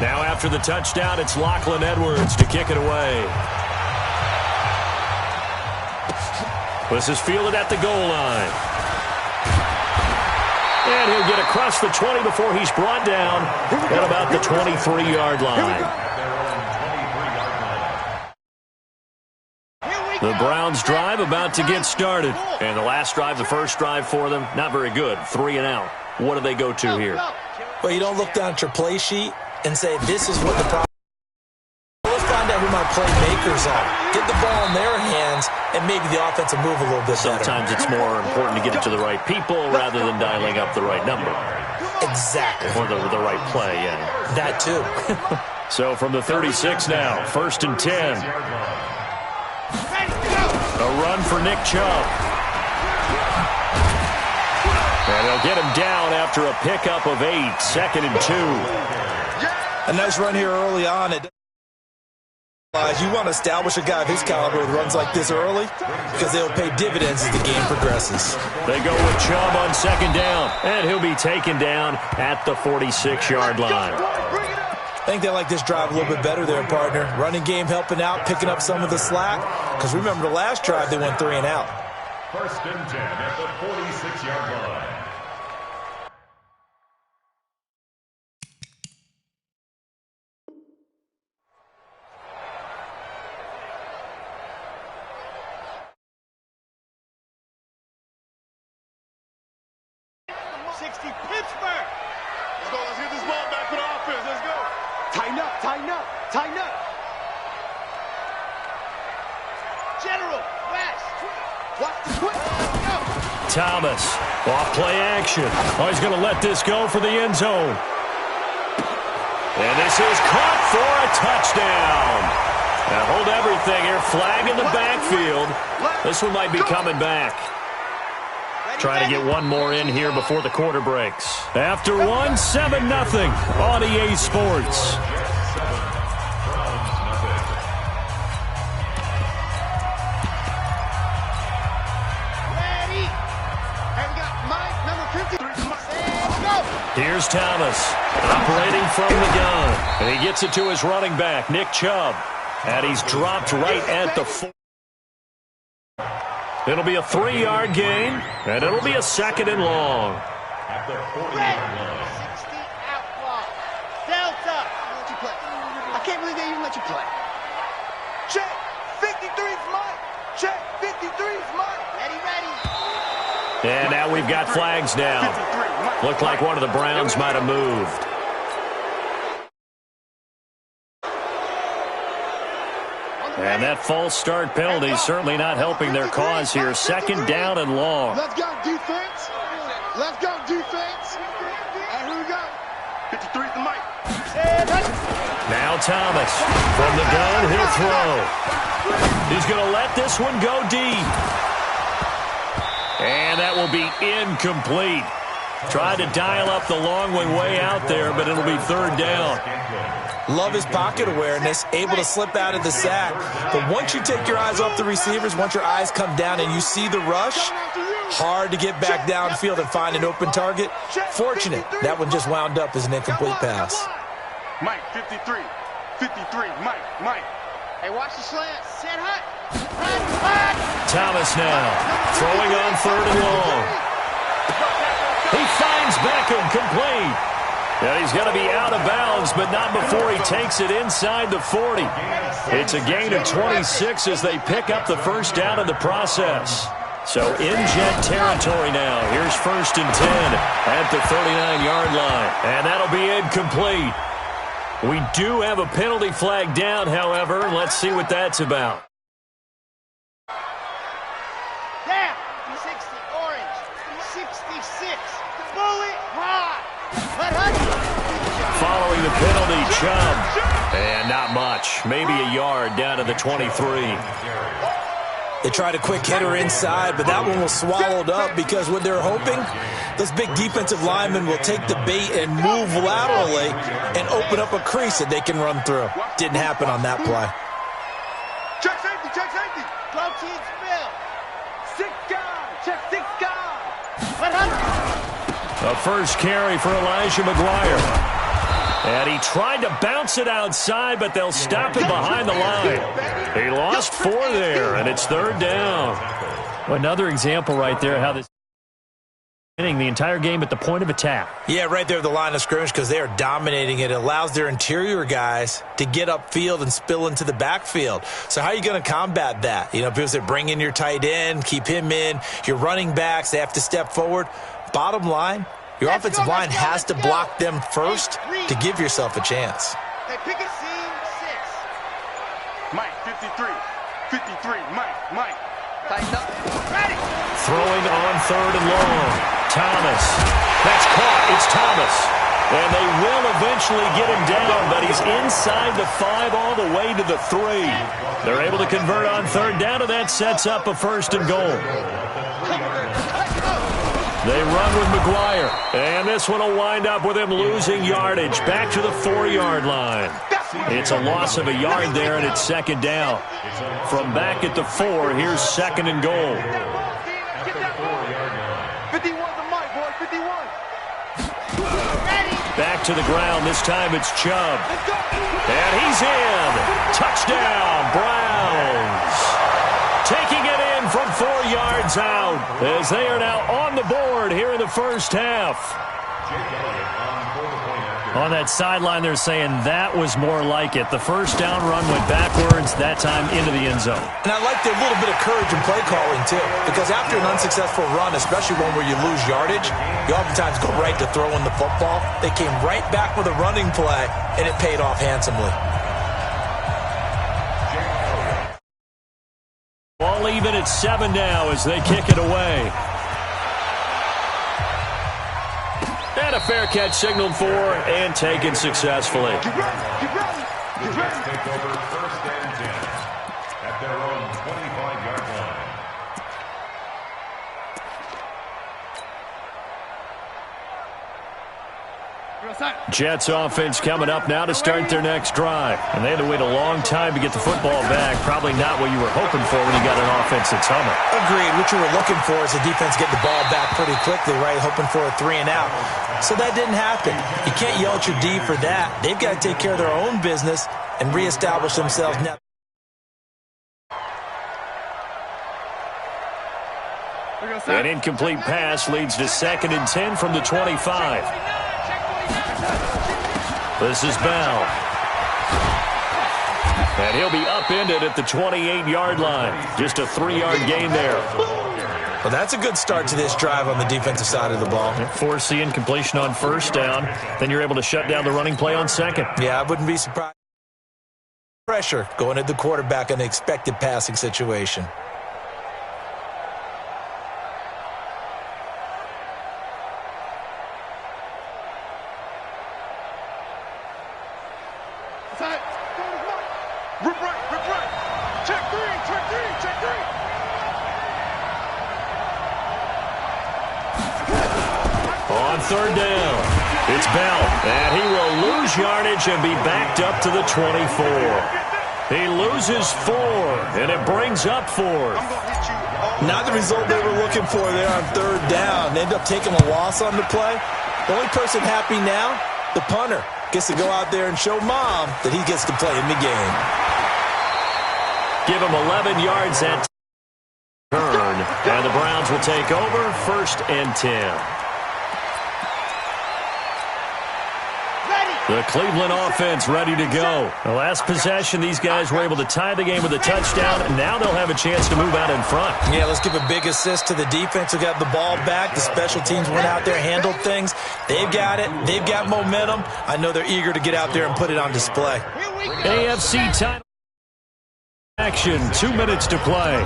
Now after the touchdown, it's Edwards to kick it away. This is fielded at the goal line. And he'll get across the 20 before he's brought down at about the 23-yard line. The Browns drive about to get started. And the last drive, the first drive for them, not very good. 3 and out. What do they go to here? Well, you don't look down at your play sheet and say, this is what the problem is. We'll find out who my playmakers are. Get the ball in their hands, and maybe the offense will move a little bit better. Sometimes it's more important to get it to the right people rather than dialing up the right number. Exactly. Or the right play, yeah. That too. So from the 36 now, 1st and 10. A run for Nick Chubb. And they'll get him down after a pickup of 8, 2nd and 2. A nice run here early on. You want to establish a guy of his caliber with runs like this early because they'll pay dividends as the game progresses. They go with Chubb on 2nd down, and he'll be taken down at the 46-yard line. I think they like this drive a little bit better there, partner. Running game helping out, picking up some of the slack. Because remember the last drive, they went 3 and out. 1st and 10 at the 46-yard line. Pittsburgh. Let's go. Let's get this ball back for the offense. Let's go. Tighten up, tighten up, tighten up. General, West. Watch the quick. Go. Thomas, off play action. Oh, he's going to let this go for the end zone. And this is caught for a touchdown. Now hold everything here. Flag in the backfield. This one might be coming back. Trying to get one more in here before the quarter breaks. After 1, 7-0 on EA Sports. Ready. And we got Mike, number 53. And go. Here's Thomas, operating from the gun. And he gets it to his running back, Nick Chubb. And he's dropped right at the 4. It'll be a 3-yard gain, and it'll be a 2nd and long. At the 40-yard line. 60 outlaw. Delta. Let you play. I can't believe they even let you play. Check. 53's Mike. Check. 53's Mike. Ready, ready. And now we've got flags down. Looked like one of the Browns might have moved. And that false start penalty certainly not helping their cause here. 2nd down and long. Let's go defense. Let's go defense. And here we go. 53's the Mike. Now Thomas from the gun. He'll throw. He's going to let this one go deep. And that will be incomplete. Tried to dial up the long one way out there, but it'll be 3rd down. Love his pocket awareness, able to slip out of the sack. But once you take your eyes off the receivers, once your eyes come down and you see the rush, hard to get back downfield and find an open target. Fortunate, that one just wound up as an incomplete pass. Mike, 53. 53, Mike. Hey, watch the slant. Set hut. Thomas now, throwing on 3rd and long. He finds Beckham complete. And he's going to be out of bounds, but not before he takes it inside the 40. It's a gain of 26 as they pick up the 1st down in the process. So in Jet territory now. Here's 1st and 10 at the 39-yard line. And that'll be incomplete. We do have a penalty flag down, however. Let's see what that's about. Down. 60, orange. 66. Bullet high. Following the penalty, Chubb. And not much. Maybe a yard down to the 23. They tried a quick hitter inside, but that one was swallowed up because what they're hoping, those big defensive linemen will take the bait and move laterally and open up a crease that they can run through. Didn't happen on that play. Check safety, check safety. Go team spill. 6 guys, check 6 guys. 100. A first carry for Elijah McGuire. And he tried to bounce it outside, but they'll stop it behind the line. He lost 4 there, and it's 3rd down. Another example right there how this winning the entire game at the point of attack. Yeah, right there at the line of scrimmage because they are dominating it. It allows their interior guys to get upfield and spill into the backfield. So how are you going to combat that? You know, people say bring in your tight end, keep him in. Your running backs, they have to step forward. Bottom line, your offensive line has to block them first to give yourself a chance. Hey, pick a seam 6. Mike, 53. 53, Mike. Tighten up. Ready. Throwing on 3rd and long. Thomas. That's caught. It's Thomas. And they will eventually get him down, but he's inside the 5 all the way to the 3. They're able to convert on 3rd down, and that sets up a 1st and goal. They run with McGuire, and this one will wind up with him losing yardage back to the 4-yard line. It's a loss of a yard there, and it's 2nd down. From back at the 4, here's 2nd and goal. 51 to Mike, boy, 51. Back to the ground. This time it's Chubb. And he's in. Touchdown, Browns. Taking it in from 4 yards out as they are now on the board here in the first half. On that sideline, they're saying that was more like it. The first down run went backwards, that time into the end zone. And I like their little bit of courage in play calling, too, because after an unsuccessful run, especially one where you lose yardage, you oftentimes go right to throwing the football. They came right back with a running play, and it paid off handsomely. Ball even at 7 now as they kick it away. And a fair catch signaled for and taken successfully. Take over 1st and 10 at their own 25-yard line. Jets offense coming up now to start their next drive. And they had to wait a long time to get the football back. Probably not what you were hoping for when you got an offense that's humming. Agreed. What you were looking for is the defense get the ball back pretty quickly, right? Hoping for a 3 and out. So that didn't happen. You can't yell at your D for that. They've got to take care of their own business and reestablish themselves now. An incomplete pass leads to 2nd and 10 from the 25. This is Bell. And he'll be upended at the 28-yard line. Just a 3-yard gain there. Well, that's a good start to this drive on the defensive side of the ball. Force the incompletion on 1st down. Then you're able to shut down the running play on 2nd. Yeah, I wouldn't be surprised. Pressure going at the quarterback in the expected passing situation. On 3rd down, it's Bell, and he will lose yardage and be backed up to the 24. He loses 4, and it brings up 4th. Not the result they were looking for there on 3rd down. They end up taking a loss on the play. The only person happy now, the punter, gets to go out there and show Mom that he gets to play in the game. Give him 11 yards at turn, and the Browns will take over 1st and 10. The Cleveland offense ready to go. The last possession, these guys were able to tie the game with a touchdown, and now they'll have a chance to move out in front. Yeah, let's give a big assist to the defense who got the ball back. The special teams went out there, handled things. They've got it. They've got momentum. I know they're eager to get out there and put it on display. AFC title action, 2 minutes to play.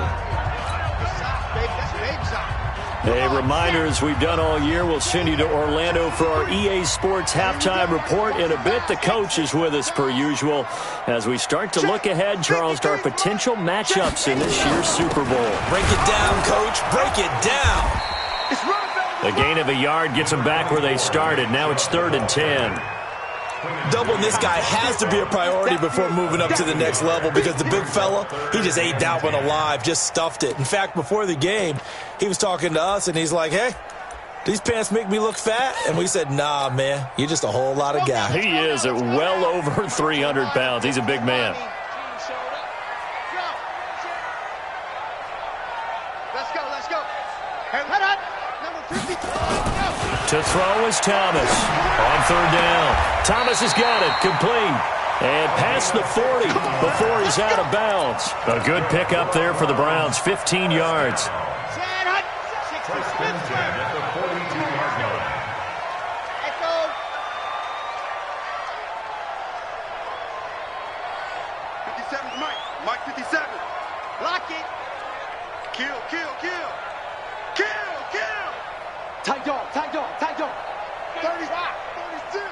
A reminder, as we've done all year, we'll send you to Orlando for our EA Sports halftime report. In a bit, the coach is with us per usual as we start to look ahead, Charles, to our potential matchups in this year's Super Bowl. Break it down, Coach. Break it down. A gain of a yard gets them back where they started. Now it's 3rd and 10. Doubling this guy has to be a priority before moving up to the next level because the big fella, he just ate that one alive, just stuffed it. In fact, before the game, he was talking to us, and he's like, hey, these pants make me look fat? And we said, nah, man, you're just a whole lot of guy. He is at well over 300 pounds. He's a big man. Let's go. Head up. Number 50. To throw is Thomas. On third down. Thomas has got it. Complete. And past the 40 before he's out of bounds. A good pickup there for the Browns. 15 yards. First and 10 at the 42-yard line. Echo. Mike 57. Lock it. Kill. Tight dog. 35. 36.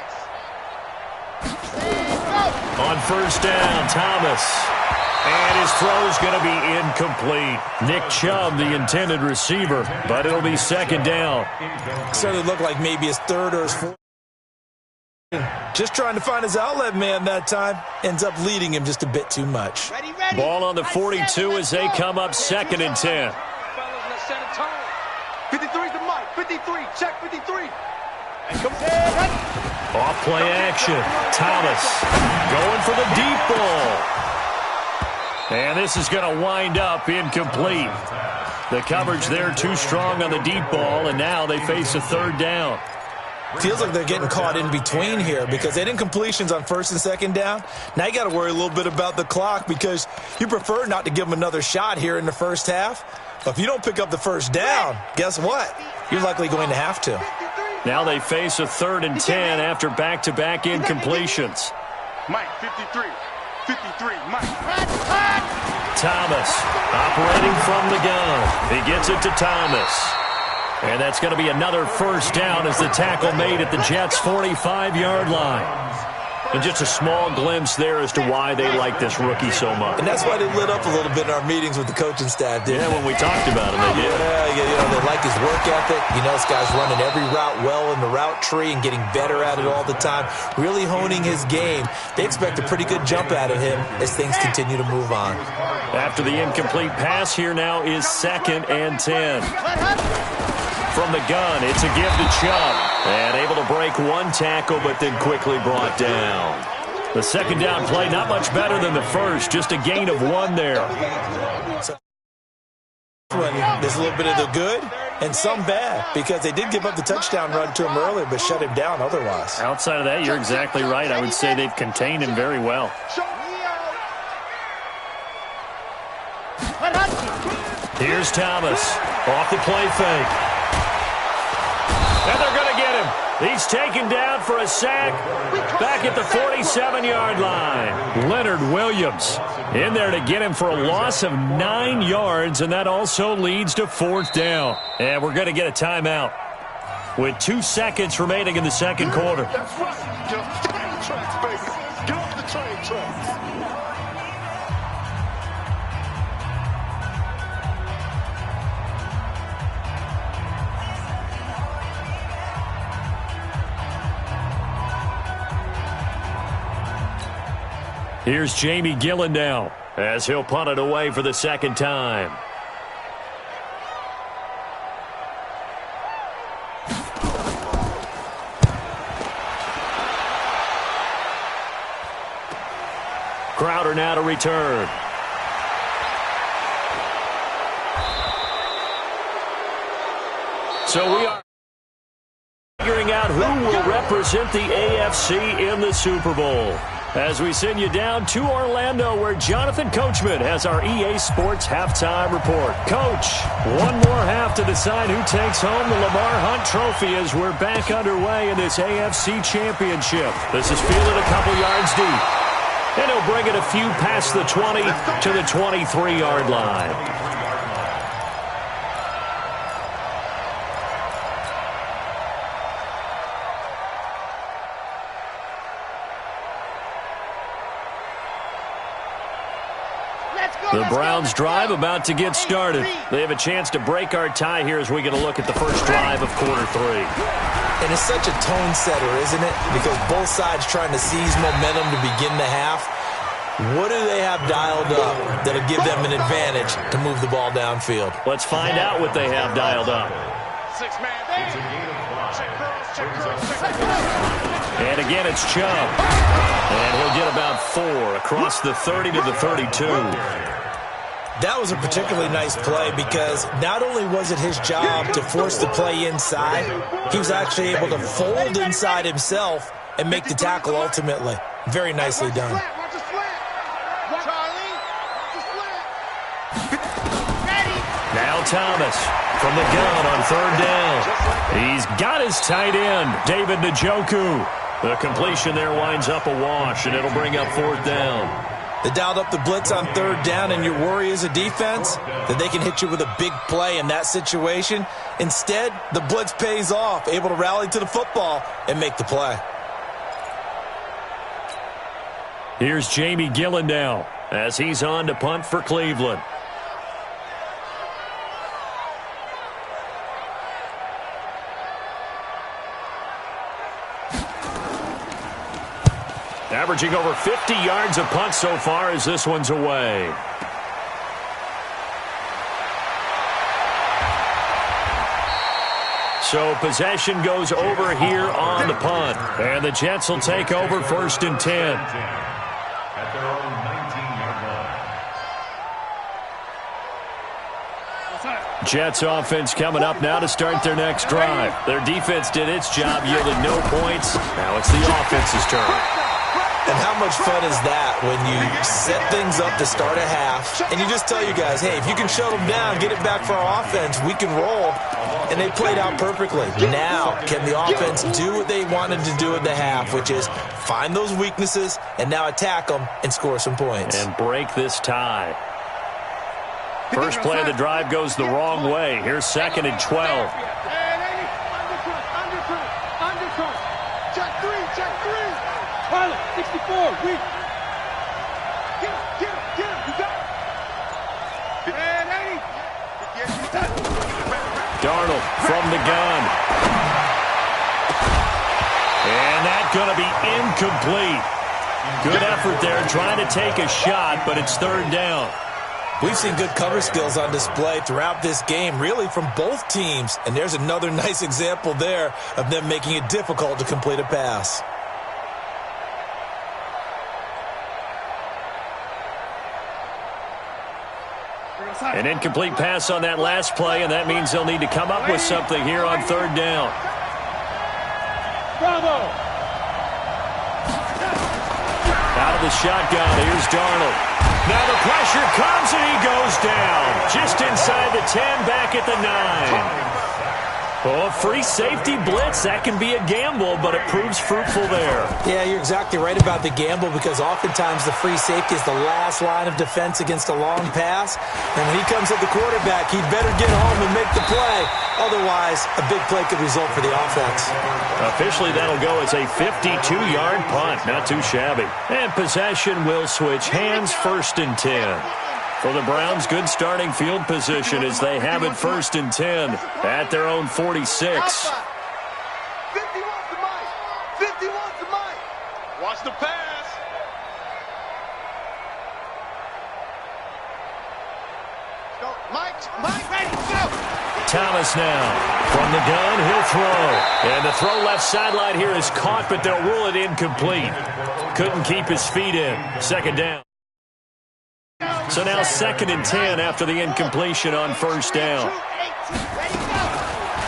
On first down, Thomas. And his throw's going to be incomplete. Nick Chubb, the intended receiver, but it'll be second down. Certainly looked like maybe his third or his fourth. Just trying to find his outlet man that time. Ends up leading him just a bit too much. Ready. Ball on the 42 as they come up second and 10. 53's the Mike. 53. Check 53. Off play action. Thomas going for the deep ball. And this is going to wind up incomplete. The coverage there too strong on the deep ball, and now they face a third down. Feels like they're getting caught in between here because they didn't completions on first and second down. Now you got to worry a little bit about the clock because you prefer not to give them another shot here in the first half. But if you don't pick up the first down, guess what? You're likely going to have to. Now they face a third and 10 after back-to-back incompletions. Mike 53. 53. Mike. Thomas operating from the gun. He gets it to Thomas. And that's going to be another first down as the tackle made at the Jets' 45-yard line. And just a small glimpse there as to why they like this rookie so much. And that's why they lit up a little bit in our meetings with the coaching staff, didn't they? When we talked about him, they did. Yeah, they like his work ethic. You know, this guy's running every route well in the route tree and getting better at it all the time, really honing his game. They expect a pretty good jump out of him as things continue to move on. After the incomplete pass, here now is second and 10. From the gun, it's a give to Chubb. And able to break one tackle, but then quickly brought down. The second down play, not much better than the first, just a gain of one there. So, there's a little bit of the good and some bad, because they did give up the touchdown run to him earlier, but shut him down otherwise. Outside of that, you're exactly right. I would say they've contained him very well. Here's Thomas off the play fake. And they're going to get him. He's taken down for a sack back at the 47-yard line. Leonard Williams in there to get him for a loss of 9 yards, and that also leads to fourth down. And we're going to get a timeout with 2 seconds remaining in the second quarter. That's right. Get off the train tracks, baby. Get off the train tracks. Here's Jamie Gillen now as he'll punt it away for the second time. Crowder now to return. So we are figuring out who will represent the AFC in the Super Bowl. As we send you down to Orlando, where Jonathan Coachman has our EA Sports halftime report. Coach, one more half to decide who takes home the Lamar Hunt Trophy as we're back underway in this AFC Championship. This is fielded a couple yards deep. And he'll bring it a few past the 20 to the 23-yard line. The Browns drive about to get started. They have a chance to break our tie here as we get a look at the first drive of quarter 3. And it's such a tone setter, isn't it? Because both sides trying to seize momentum to begin the half. What do they have dialed up that'll give them an advantage to move the ball downfield? Let's find out what they have dialed up. 6-man. It's a gain of 5. Check girls, check girls, check girls. And again, it's Chubb. And he'll get about 4 across the 30 to the 32. That was a particularly nice play because not only was it his job to force the play inside, he was actually able to fold inside himself and make the tackle ultimately. Very nicely done. Watch the slant. Charlie, watch the slant. Ready. Now Thomas from the gun on 3rd down. He's got his tight end, David Njoku. The completion there winds up a wash, and it'll bring up 4th down. They dialed up the blitz on 3rd down, and your worry as a defense that they can hit you with a big play in that situation. Instead, the blitz pays off, able to rally to the football and make the play. Here's Jamie Gillen now as he's on to punt for Cleveland. Averaging over 50 yards a punt so far as this one's away. So possession goes over here on the punt. And the Jets will take over 1st and 10. At their own 19-yard line. Jets offense coming up now to start their next drive. Their defense did its job, yielded no points. Now it's the offense's turn. And how much fun is that when you set things up to start a half and you just tell you guys, hey, if you can shut them down, get it back for our offense, we can roll. And they played out perfectly. Now, can the offense do what they wanted to do at the half, which is find those weaknesses and now attack them and score some points. And break this tie. First play of the drive goes the wrong way. Here's 2nd and 12. Undercut. Check three. Pilot, 64, weak. Get him, you got it. And 80. Darnold from the gun. And that's going to be incomplete. Good effort there trying to take a shot, but it's 3rd down. We've seen good cover skills on display throughout this game, really from both teams. And there's another nice example there of them making it difficult to complete a pass. An incomplete pass on that last play, and that means they'll need to come up with something here on 3rd down. Bravo! Out of the shotgun, here's Darnold. Now the pressure comes, and he goes down. Just inside the 10, back at the 9. Oh, free safety blitz, that can be a gamble, but it proves fruitful there. Yeah, you're exactly right about the gamble because oftentimes the free safety is the last line of defense against a long pass. And when he comes at the quarterback, he'd better get home and make the play. Otherwise, a big play could result for the offense. Officially, that'll go as a 52-yard punt. Not too shabby. And possession will switch hands, 1st and 10. For the Browns, good starting field position as they have it 1st and 10 at their own 46. 51's the mic. 51's the mic. Watch the pass. Go, Mike, ready, go. Thomas now from the gun, he'll throw. And the throw left sideline here is caught, but they'll rule it incomplete. Couldn't keep his feet in. 2nd down. So now 2nd and 10 after the incompletion on 1st down.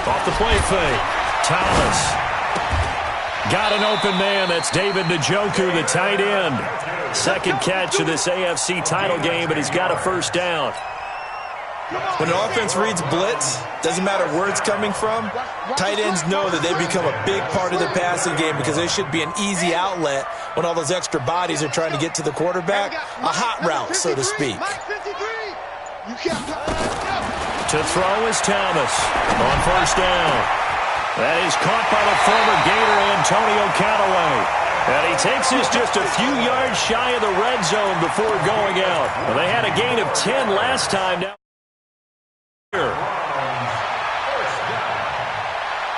Off the play fake. Thomas. Got an open man. That's David Njoku, the tight end. 2nd catch of this AFC title game, but he's got a 1st down. When an offense reads blitz, doesn't matter where it's coming from, tight ends know that they become a big part of the passing game because they should be an easy outlet when all those extra bodies are trying to get to the quarterback. A hot route, so to speak. To throw is Thomas on 1st down. That is caught by the former Gator Antonio Callaway. And he takes this just a few yards shy of the red zone before going out. Well, they had a gain of 10 last time. Now here.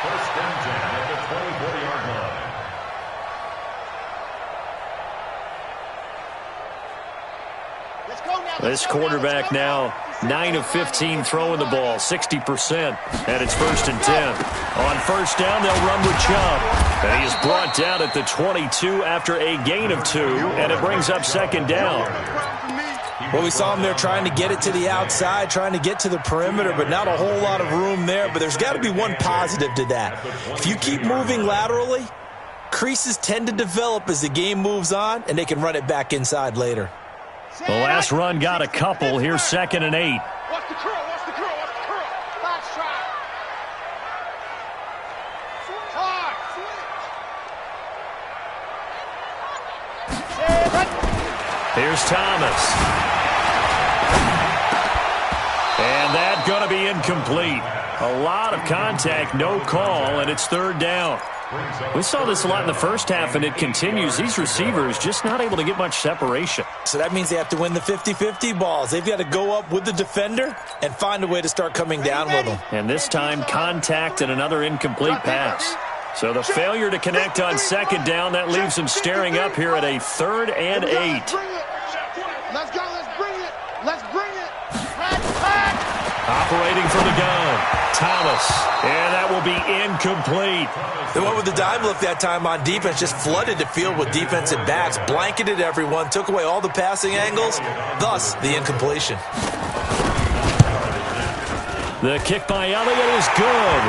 First and 10 at the 24-yard line. Let's go now. This quarterback now 9 of 15 throwing the ball, 60%, and it's 1st and 10. On first down, they'll run with Chubb, and he is brought down at the 22 after a gain of 2, and it brings up 2nd down. Well, we saw him there trying to get it to the outside, trying to get to the perimeter, but not a whole lot of room there. But there's got to be one positive to that. If you keep moving laterally, creases tend to develop as the game moves on, and they can run it back inside later. The last run got a couple. Here's 2nd and 8. Watch the curl, watch the curl, watch the curl. Box try. Hard. Here's Thomas. And that's going to be incomplete. A lot of contact, no call, and it's 3rd down. We saw this a lot in the first half, and it continues. These receivers just not able to get much separation. So that means they have to win the 50-50 balls. They've got to go up with the defender and find a way to start coming down with them. And this time, contact and another incomplete pass. So the failure to connect on 2nd down, that leaves them staring up here at a 3rd and 8. Let's go, let's bring it. Let's bring it. Operating from the gun, Thomas, and that will be incomplete. They went with the dime look that time on defense, just flooded the field with defensive backs, blanketed everyone, took away all the passing angles, thus the incompletion. The kick by Elliott is good,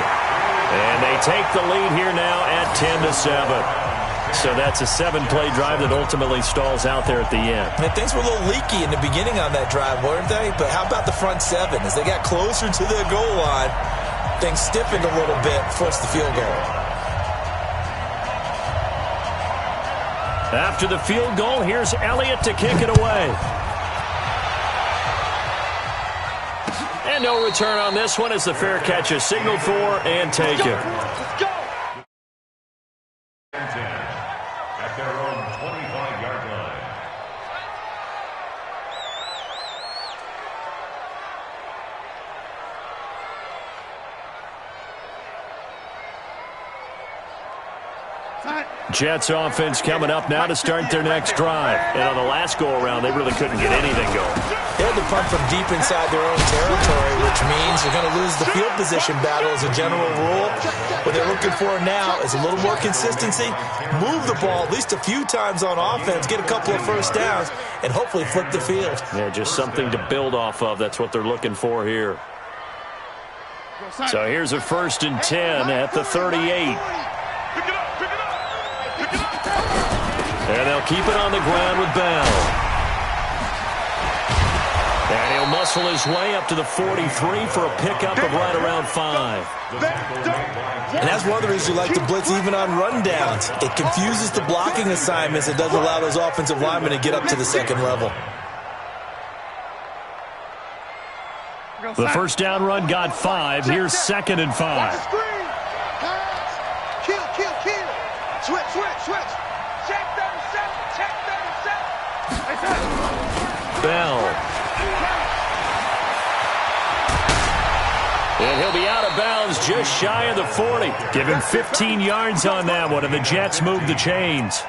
and they take the lead here now at 10-7. So that's a 7-play drive that ultimately stalls out there at the end. And things were a little leaky in the beginning on that drive, weren't they? But how about the front 7? As they got closer to the goal line, things stiffened a little bit, forced the field goal. After the field goal, here's Elliott to kick it away. And no return on this one as the fair catch is signaled for and taken. Let's go. At their own 25-yard line. Jets offense coming up now to start their next drive. And on the last go-around, they really couldn't get anything going. They had to punt from deep inside their own territory, which means you're going to lose the field position battle as a general rule. What they're looking for now is a little more consistency, move the ball at least a few times on offense, get a couple of first downs, and hopefully flip the field. Yeah, just something to build off of. That's what they're looking for here. So here's a 1st and 10 at the 38. And they'll keep it on the ground with Bell. And he'll muscle his way up to the 43 for a pickup of right around 5. And that's one of the reasons you like to blitz even on rundowns. It confuses the blocking assignments. It doesn't allow those offensive linemen to get up to the 2nd level. The first down run got 5. Here's 2nd and 5. Kill. Switch. Check 37. Bell. And he'll be out of bounds just shy of the 40. Give him 15 yards on that one, and the Jets move the chains.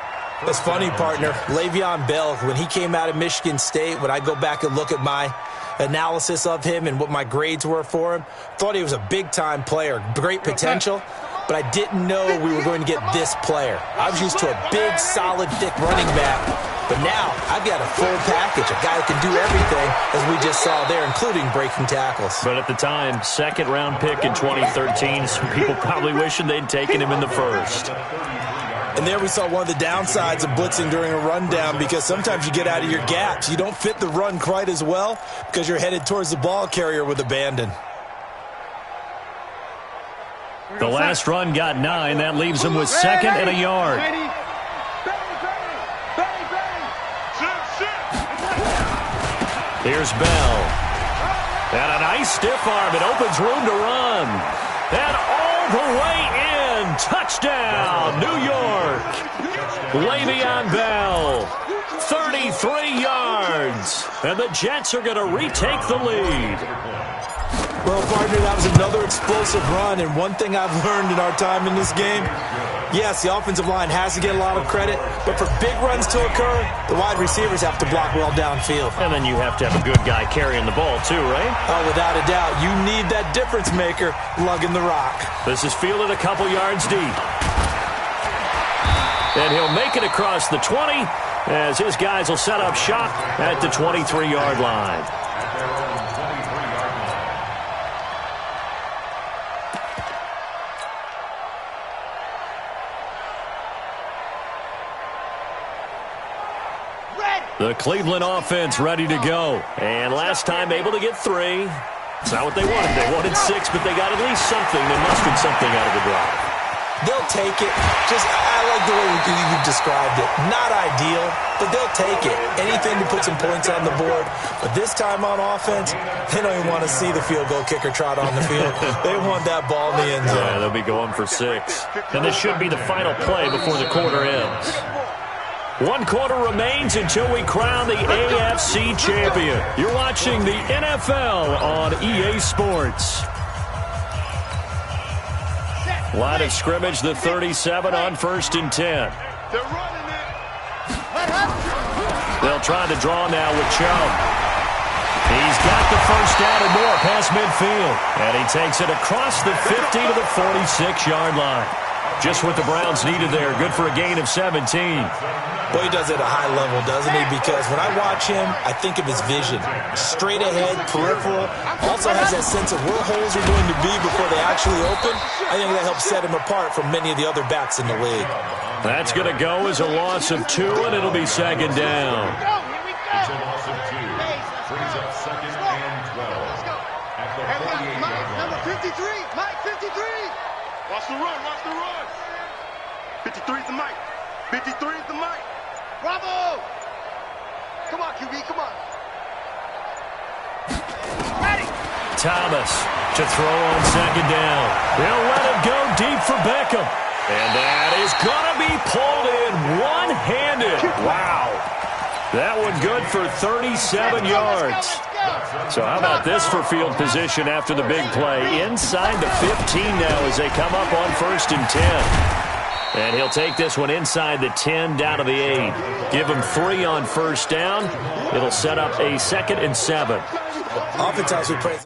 That's funny, partner. Le'Veon Bell, when he came out of Michigan State, when I go back and look at my analysis of him and what my grades were for him, thought he was a big-time player, great potential, but I didn't know we were going to get this player. I was used to a big, solid, thick running back, but now I've got a full package, a guy who can do everything, as we just saw there, including breaking tackles. But at the time, 2nd-round pick in 2013, some people probably wishing they'd taken him in the 1st. And there we saw one of the downsides of blitzing during a rundown, because sometimes you get out of your gaps. You don't fit the run quite as well because you're headed towards the ball carrier with abandon. The last run got 9. That leaves him with 2nd and a yard. Here's Bell. And a nice stiff arm. It opens room to run. And all the way in. Touchdown, New York. Le'Veon Bell. 33 yards. And the Jets are going to retake the lead. Well, partner, that was another explosive run, and one thing I've learned in our time in this game, Yes, the offensive line has to get a lot of credit, but for big runs to occur, the wide receivers have to block well downfield. And then you have to have a good guy carrying the ball too, right? Oh, without a doubt, you need that difference maker lugging the rock. This is fielded a couple yards deep. And he'll make it across the 20 as his guys will set up shop at the 23-yard line. The Cleveland offense ready to go. And last time able to get 3. It's not what they wanted. They wanted 6, but they got at least something. They mustered something out of the drive. They'll take it. I like the way you've described it. Not ideal, but they'll take it. Anything to put some points on the board. But this time on offense, they don't even want to see the field goal kicker trot on the field. They want that ball in the end zone. Yeah, they'll be going for 6. And this should be the final play before the quarter ends. 1 quarter remains until we crown the AFC champion. You're watching the NFL on EA Sports. Line of scrimmage, the 37 on 1st and 10. They'll try to draw now with Chubb. He's got the first down and more past midfield. And he takes it across the 50 to the 46-yard line. Just what the Browns needed there. Good for a gain of 17. Boy, he does it at a high level, doesn't he? Because when I watch him, I think of his vision. Straight ahead, peripheral. Also has that sense of where holes are going to be before they actually open. I think that helps set him apart from many of the other backs in the league. That's going to go as a loss of 2, and it'll be 2nd down. It's a loss of 2. Brings up 2nd and 12. At the 48-yard line. Number 53, Mike 53. Watch the run, watch the run. 53 is the mic. 53 is the mic. Bravo! Come on, QB, come on. Ready! Thomas to throw on 2nd down. They'll let him go deep for Beckham. And that is going to be pulled in one-handed. Wow. That one good for 37 yards. So how about this for field position after the big play? Inside the 15 now as they come up on 1st and 10. And he'll take this one inside the 10 down to the 8. Give him 3 on 1st down. It'll set up a 2nd and 7. Oftentimes we praise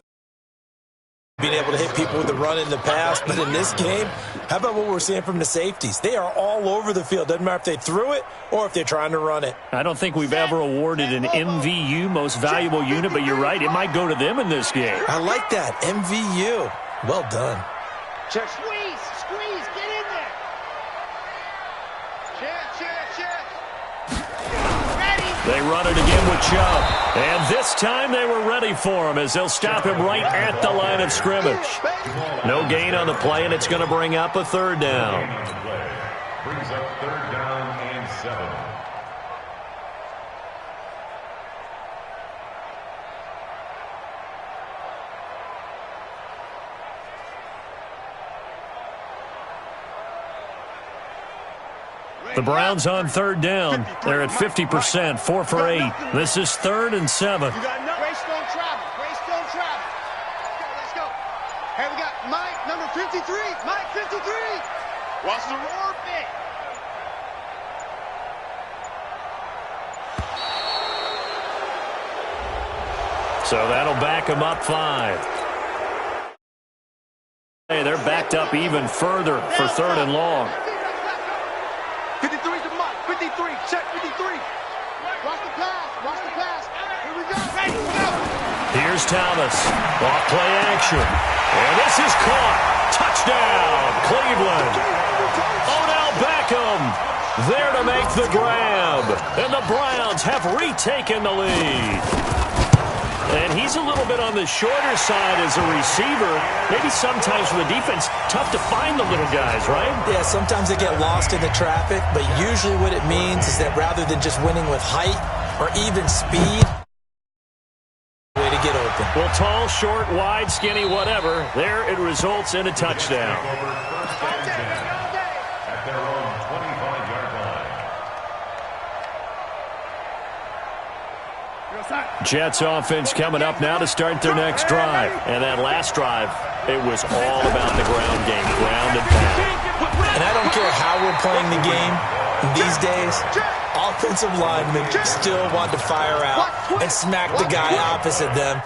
being able to hit people with the run in the past, but in this game, how about what we're seeing from the safeties? They are all over the field. Doesn't matter if they threw it or if they're trying to run it. I don't think we've ever awarded an MVU, most valuable unit, but you're right, it might go to them in this game. I like that. MVU. Well done. Check. Squeeze, get in there. Check. Ready. They run it again with Chubb. And this time they were ready for him as they'll stop him right at the line of scrimmage. No gain on the play, and it's going to bring up a 3rd down. Brings up 3rd down and 7. The Browns on 3rd down. They're at 50%, 4 for 8. This is 3rd and 7. Greystone travel. Let's go. Hey, we got Mike, number 53. Mike 53. Watch the roar bit. So that'll back them up 5. Hey, they're backed up even further for 3rd and long. 53 to Mike. 53. Check 53. Watch the pass. Here we go. Ready, go. Here's Thomas. Off play action. And this is caught. Touchdown, Cleveland. Odell Beckham there to make the grab. And the Browns have retaken the lead. And he's a little bit on the shorter side as a receiver. Maybe sometimes for the defense, tough to find the little guys, right? Yeah, sometimes they get lost in the traffic, but usually what it means is that rather than just winning with height or even speed, way to get open. Well, tall, short, wide, skinny, whatever, there it results in a touchdown. At their own 25-yard line. Jets offense coming up now to start their next drive. And that last drive, it was all about the ground game, ground and pound. And I don't care how still playing the game these days, offensive linemen still want to fire out and smack the guy opposite them.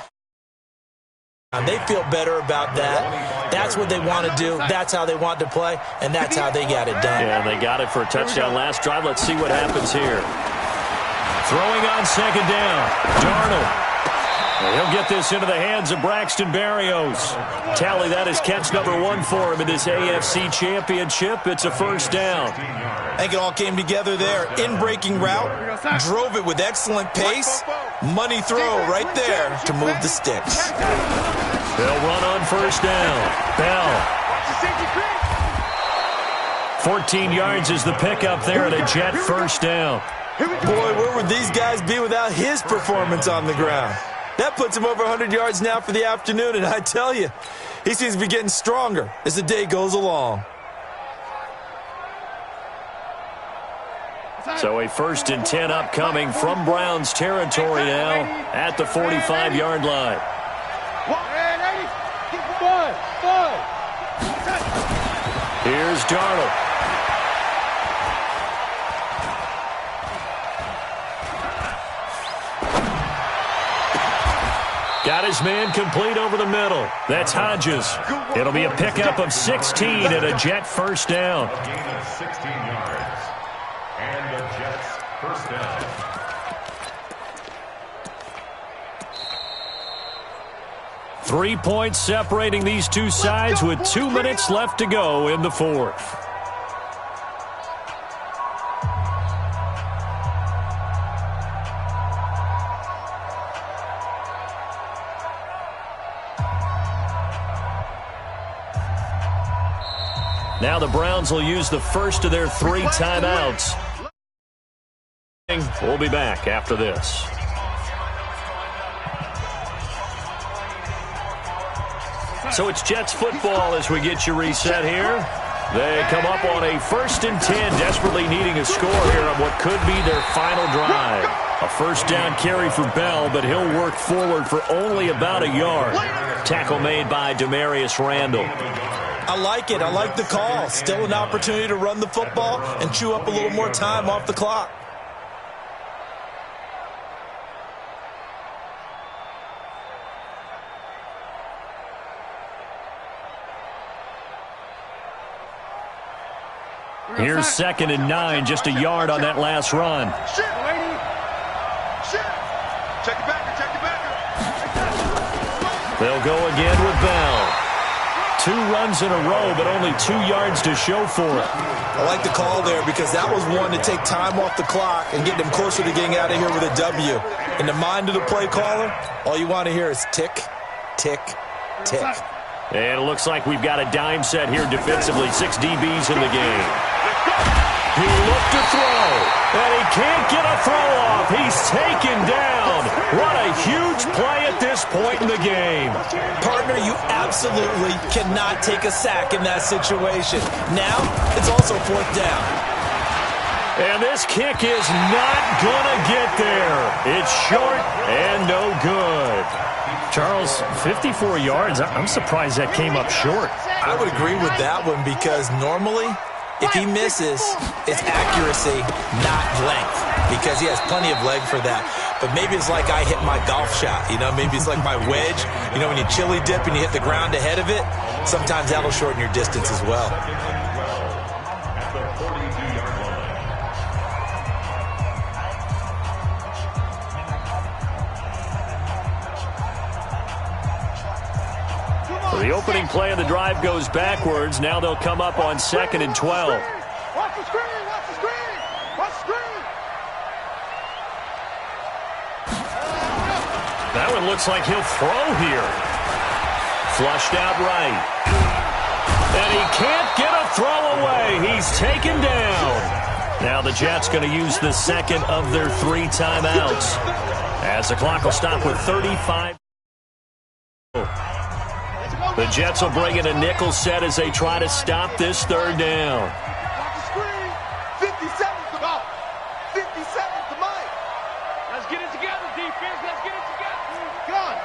They feel better about that. That's what they want to do. That's how they want to play, and that's how they got it done. Yeah, and they got it for a touchdown last drive. Let's see what happens here. Throwing on second down, Darnold. He'll get this into the hands of Braxton Berrios. Tally that as catch number 1 for him in this AFC Championship. It's a first down. I think it all came together there. In-breaking route, drove it with excellent pace. Money throw right there to move the sticks. They'll run on first down. Bell. 14 yards is the pickup there, and a Jet first down. Boy, where would these guys be without his performance on the ground? That puts him over 100 yards now for the afternoon, and I tell you, he seems to be getting stronger as the day goes along. So a 1st and 10 upcoming from Browns territory now at the 45-yard line. Here's Darnold. Got his man complete over the middle. That's Hodges. It'll be a pickup of 16 and a Jet first down. A gain of 16 yards. And the Jets first down. Three points separating these two sides with 2 minutes left to go in the fourth. Now the Browns will use the first of their 3 timeouts. We'll be back after this. So it's Jets football as we get you reset here. They come up on a 1st and 10, desperately needing a score here on what could be their final drive. A first down carry for Bell, but he'll work forward for only about a yard. Tackle made by Demarius Randall. I like it. I like the call. Still an opportunity to run the football and chew up a little more time off the clock. Here's 2nd and 9, just a yard on that last run. Check it back. Check it back. They'll go again with Bell. 2 runs in a row, but only 2 yards to show for it. I like the call there because that was one to take time off the clock and get them closer to getting out of here with a W. In the mind of the play caller, all you want to hear is tick, tick, tick. And it looks like we've got a dime set here defensively. 6 DBs in the game. He looked to throw, and he can't get a throw off. He's taken down. What a huge play at this point in the game. Partner, you absolutely cannot take a sack in that situation. Now, it's also 4th down. And this kick is not going to get there. It's short and no good. Charles, 54 yards. I'm surprised that came up short. I would agree with that one because normally, if he misses, it's accuracy, not length, because he has plenty of leg for that. But maybe it's like I hit my golf shot, you know, maybe it's like my wedge. You know, when you chili dip and you hit the ground ahead of it, sometimes that'll shorten your distance as well. At the 42-yard line. So the opening play of the drive goes backwards. Now they'll come up on 2nd and 12. Watch the screen! Watch the screen! Watch the screen! That one looks like he'll throw here. Flushed out right. And he can't get a throw away. He's taken down. Now the Jets going to use the 2nd of their 3 timeouts. As the clock will stop with 35. The Jets will bring in a nickel set as they try to stop this 3rd down. Watch the screen! 57's the ball! 57's the mic! Let's get it together, defense. Let's get it together. Gone!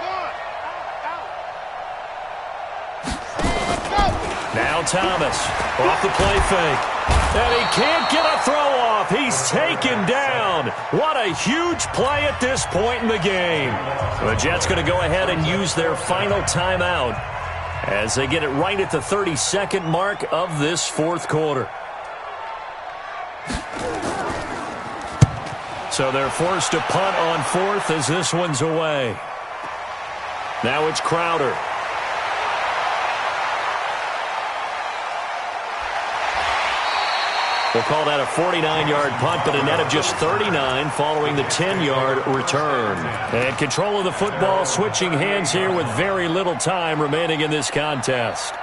Now Thomas off the play fake. And he can't get a throw off. He's taken down. What a huge play at this point in the game. The Jets going to go ahead and use their final timeout as they get it right at the 32nd mark of this fourth quarter. So they're forced to punt on fourth as this one's away. Now it's Crowder. We'll call that a 49-yard punt, but a net of just 39 following the 10-yard return. And control of the football switching hands here with very little time remaining in this contest.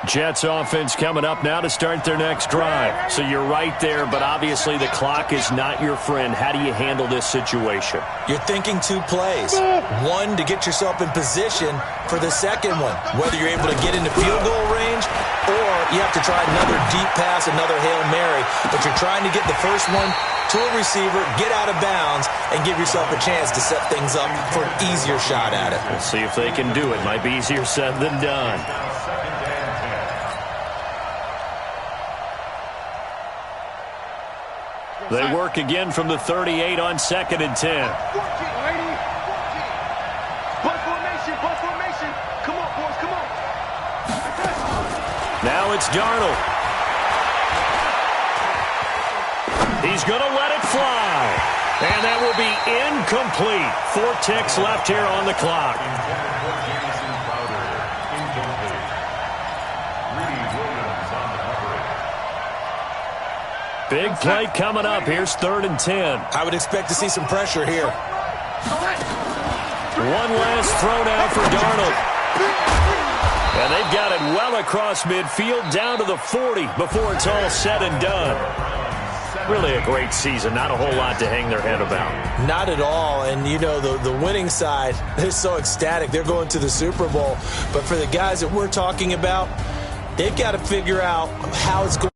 Jets offense coming up now to start their next drive. So you're right there, but obviously the clock is not your friend. How do you handle this situation? You're thinking two plays. One, to get yourself in position for the second one, whether you're able to get into field goal range or you have to try another deep pass, another Hail Mary. But you're trying to get the first one to a receiver, get out of bounds, and give yourself a chance to set things up for an easier shot at it. We'll see if they can do it. Might be easier said than done. They work again from the 38 on 2nd and 10. 14, lady. 14. Butt formation. Come on, boys, come on. Now it's Darnold. He's going to let it fly. And that will be incomplete. 4 ticks left here on the clock. Big play coming up. Here's 3rd and 10. I would expect to see some pressure here. One last throw now for Darnold. And they've got it well across midfield down to the 40 before it's all said and done. Really a great season. Not a whole lot to hang their head about. Not at all. And, you know, the winning side, they're so ecstatic. They're going to the Super Bowl. But for the guys that we're talking about, they've got to figure out how it's going.